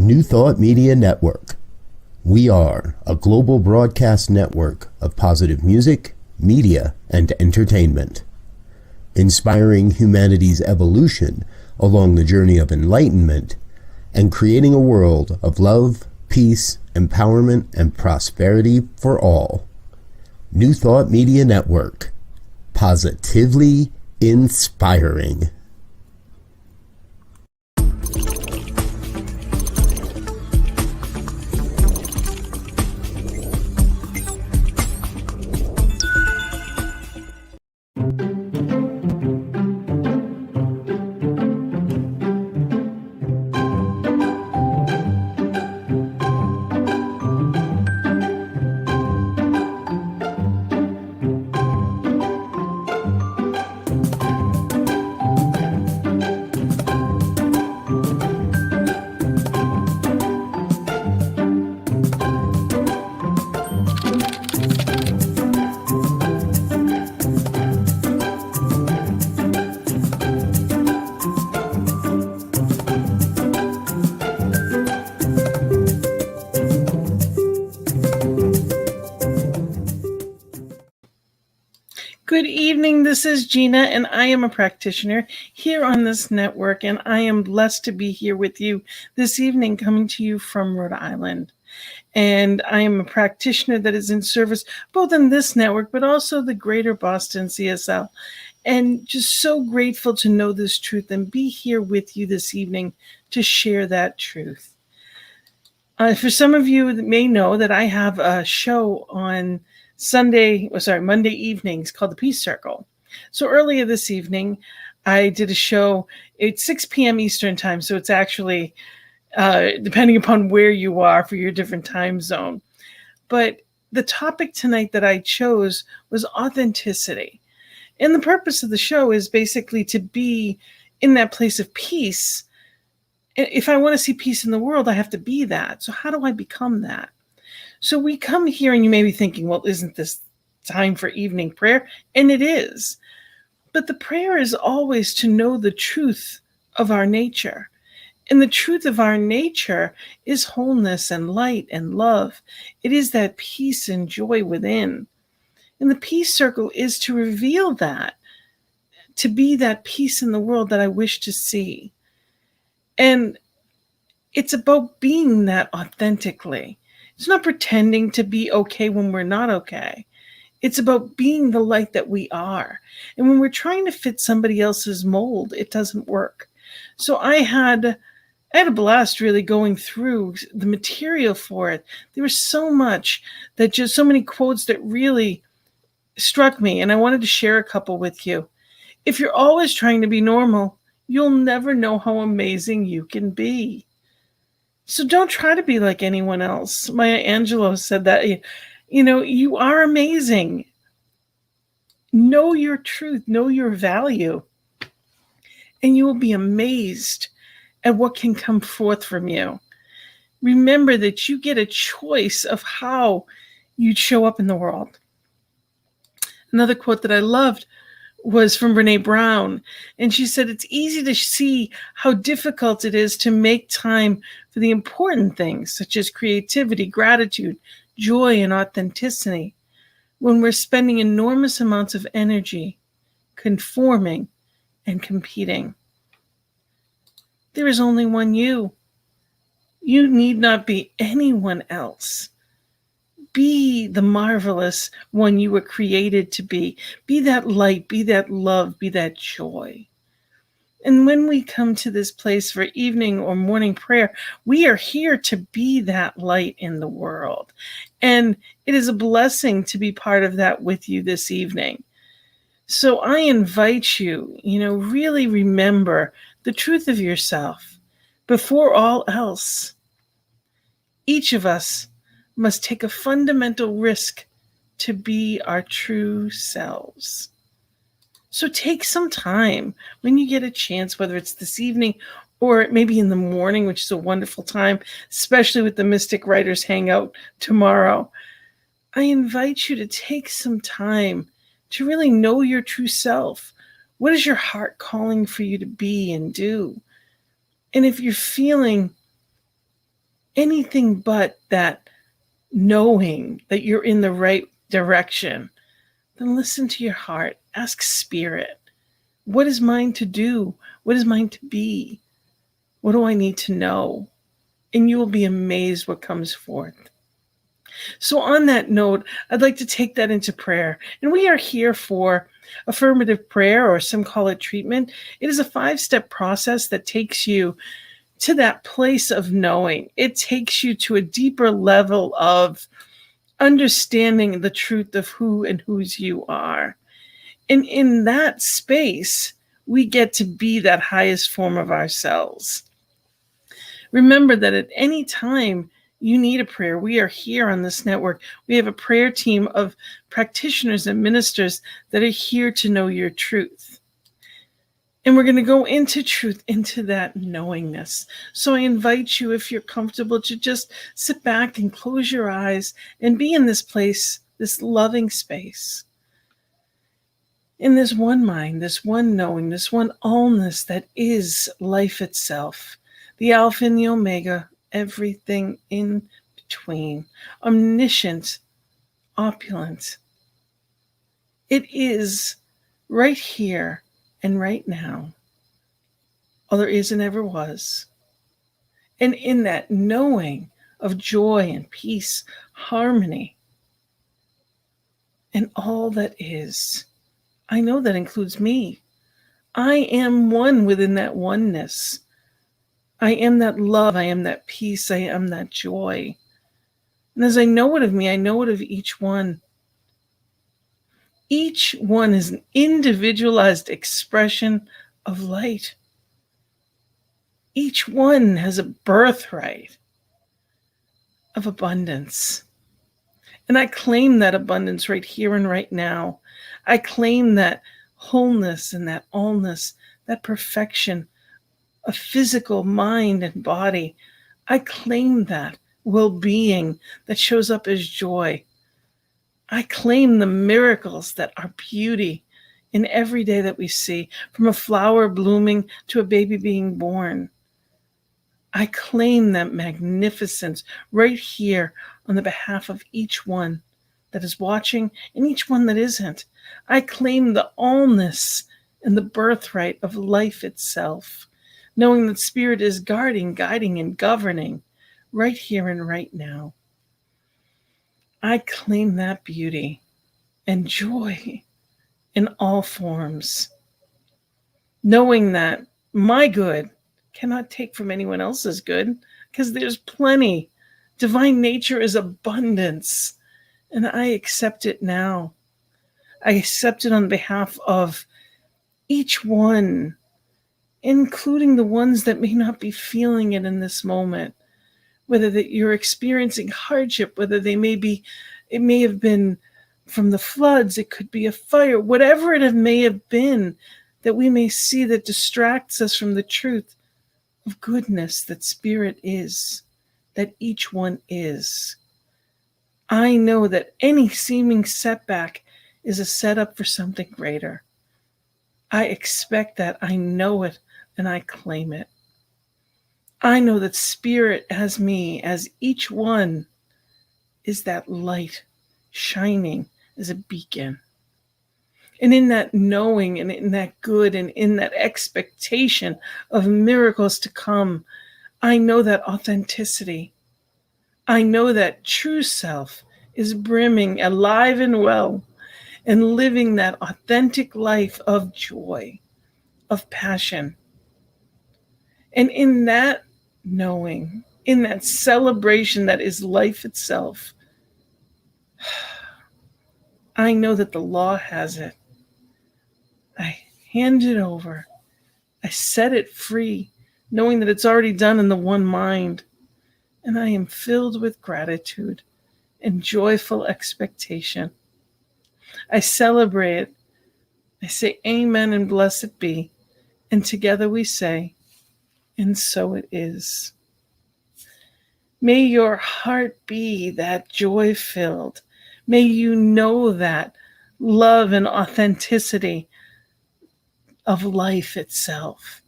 New Thought Media Network. We are a global broadcast network of positive music, media, and entertainment, inspiring humanity's evolution along the journey of enlightenment and creating a world of love, peace, empowerment, and prosperity for all. New Thought Media Network. Positively inspiring. Good evening, this is Gina, and I am a practitioner here on this network, and I am blessed to be here with you this evening, coming to you from Rhode Island. And I am a practitioner that is in service both in this network, but also the greater Boston CSL. And just so grateful to know this truth and be here with you this evening to share that truth. For some of you that may know that I have a show on Monday evenings called the Peace Circle. So earlier this evening, I did a show at 6 p.m. Eastern time. So it's actually depending upon where you are for your different time zone. But the topic tonight that I chose was authenticity. And the purpose of the show is basically to be in that place of peace. If I want to see peace in the world, I have to be that. So how do I become that? So we come here and you may be thinking, well, isn't this time for evening prayer? And it is. But the prayer is always to know the truth of our nature. And the truth of our nature is wholeness and light and love. It is that peace and joy within. And the peace circle is to reveal that, to be that peace in the world that I wish to see. And it's about being that authentically. It's not pretending to be okay when we're not okay. It's about being the light that we are. And when we're trying to fit somebody else's mold, it doesn't work. So I had a blast really going through the material for it. There was so much so many quotes that really struck me. And I wanted to share a couple with you. If you're always trying to be normal, you'll never know how amazing you can be. So don't try to be like anyone else. Maya Angelou said that, you are amazing. Know your truth, know your value, and you will be amazed at what can come forth from you. Remember that you get a choice of how you show up in the world. Another quote that I loved was from Brene Brown. And she said, it's easy to see how difficult it is to make time for the important things, such as creativity, gratitude, joy, and authenticity, when we're spending enormous amounts of energy conforming and competing. There is only one you. You need not be anyone else. Be the marvelous one you were created to be. Be that light, be that love, be that joy. And when we come to this place for evening or morning prayer, we are here to be that light in the world. And it is a blessing to be part of that with you this evening. So I invite you, really remember the truth of yourself before all else. Each of us must take a fundamental risk to be our true selves. So take some time when you get a chance, whether it's this evening or maybe in the morning, which is a wonderful time, especially with the Mystic Writers Hangout tomorrow. I invite you to take some time to really know your true self. What is your heart calling for you to be and do? And if you're feeling anything but that knowing that you're in the right direction, then listen to your heart. Ask Spirit, what is mine to do? What is mine to be? What do I need to know? And you will be amazed what comes forth. So on that note, I'd like to take that into prayer. And we are here for affirmative prayer, or some call it treatment. It is a 5-step process that takes you to that place of knowing. It takes you to a deeper level of understanding the truth of who and whose you are. And in that space, we get to be that highest form of ourselves. Remember that at any time you need a prayer, we are here on this network. We have a prayer team of practitioners and ministers that are here to know your truth. And we're going to go into truth, into that knowingness. So I invite you, if you're comfortable, to just sit back and close your eyes and be in this place, this loving space. In this one mind, this one knowing, this one allness that is life itself, the Alpha and the Omega, everything in between, omniscient, opulent. It is right here and right now, all there is and ever was. And in that knowing of joy and peace, harmony, and all that is, I know that includes me. I am one within that oneness. I am that love. I am that peace. I am that joy. And as I know it of me, I know it of each one. Each one is an individualized expression of light. Each one has a birthright of abundance. And I claim that abundance right here and right now. I claim that wholeness and that allness, that perfection of physical mind and body. I claim that well-being that shows up as joy. I claim the miracles that are beauty in every day that we see, from a flower blooming to a baby being born. I claim that magnificence right here on the behalf of each one that is watching and each one that isn't. I claim the allness and the birthright of life itself, knowing that Spirit is guarding, guiding, and governing right here and right now. I claim that beauty and joy in all forms, knowing that my good cannot take from anyone else's good, because there's plenty. Divine nature is abundance, and I accept it now. I accept it on behalf of each one, including the ones that may not be feeling it in this moment, whether that you're experiencing hardship, whether it may have been from the floods, it could be a fire, whatever it may have been that we may see that distracts us from the truth of goodness that Spirit is, that each one is. I know that any seeming setback is a setup for something greater. I expect that, I know it, and I claim it. I know that Spirit as me, as each one, is that light shining as a beacon. And in that knowing and in that good and in that expectation of miracles to come, I know that authenticity. I know that true self is brimming, alive and well, and living that authentic life of joy, of passion. And in that knowing, in that celebration that is life itself, I know that the law has it. I hand it over. I set it free, knowing that it's already done in the one mind. And I am filled with gratitude and joyful expectation. I celebrate. I say amen and blessed be. And together we say, and so it is. May your heart be that joy-filled. May you know that love and authenticity, of life itself.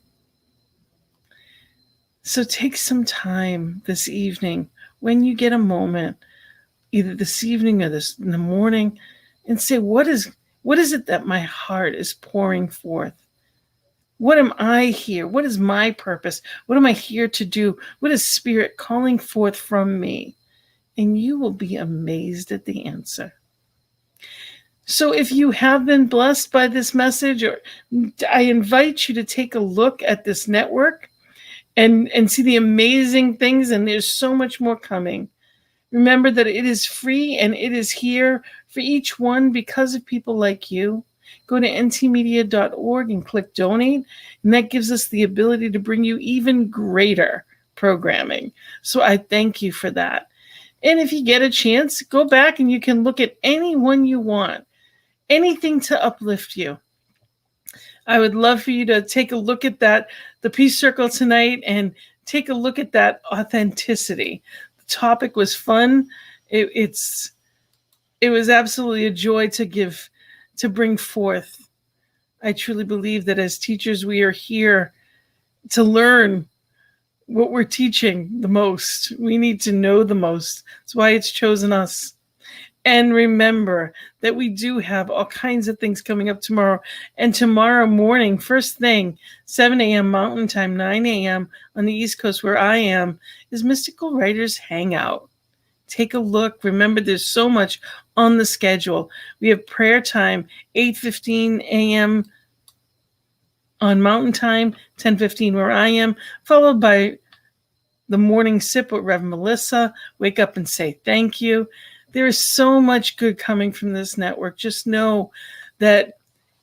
So take some time this evening when you get a moment, either this evening or this in the morning, and say, what is it that my heart is pouring forth? What am I here? What is my purpose? What am I here to do? What is Spirit calling forth from me? And you will be amazed at the answer. So if you have been blessed by this message, or I invite you to take a look at this network and see the amazing things, and there's so much more coming. Remember that it is free and it is here for each one because of people like you. Go to ntmedia.org and click donate, and that gives us the ability to bring you even greater programming. So I thank you for that. And if you get a chance, go back and you can look at any one you want, anything to uplift you. I would love for you to take a look at that, the Peace Circle tonight, and take a look at that authenticity. The topic was fun. It was absolutely a joy to bring forth. I truly believe that as teachers, we are here to learn what we're teaching the most. We need to know the most. That's why it's chosen us. And remember that we do have all kinds of things coming up tomorrow. And tomorrow morning, first thing, 7 a.m. Mountain Time, 9 a.m. on the East Coast where I am, is Mystical Writers Hangout. Take a look. Remember, there's so much on the schedule. We have prayer time, 8:15 a.m. on Mountain Time, 10:15 where I am, followed by the morning sip with Rev. Melissa. Wake up and say thank you. There is so much good coming from this network. Just know that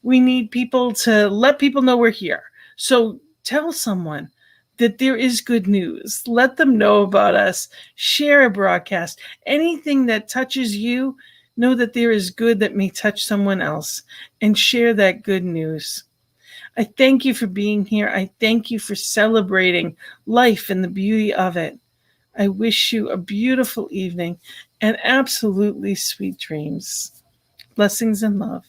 we need people to let people know we're here. So tell someone that there is good news. Let them know about us. Share a broadcast. Anything that touches you, know that there is good that may touch someone else, and share that good news. I thank you for being here. I thank you for celebrating life and the beauty of it. I wish you a beautiful evening and absolutely sweet dreams. Blessings and love.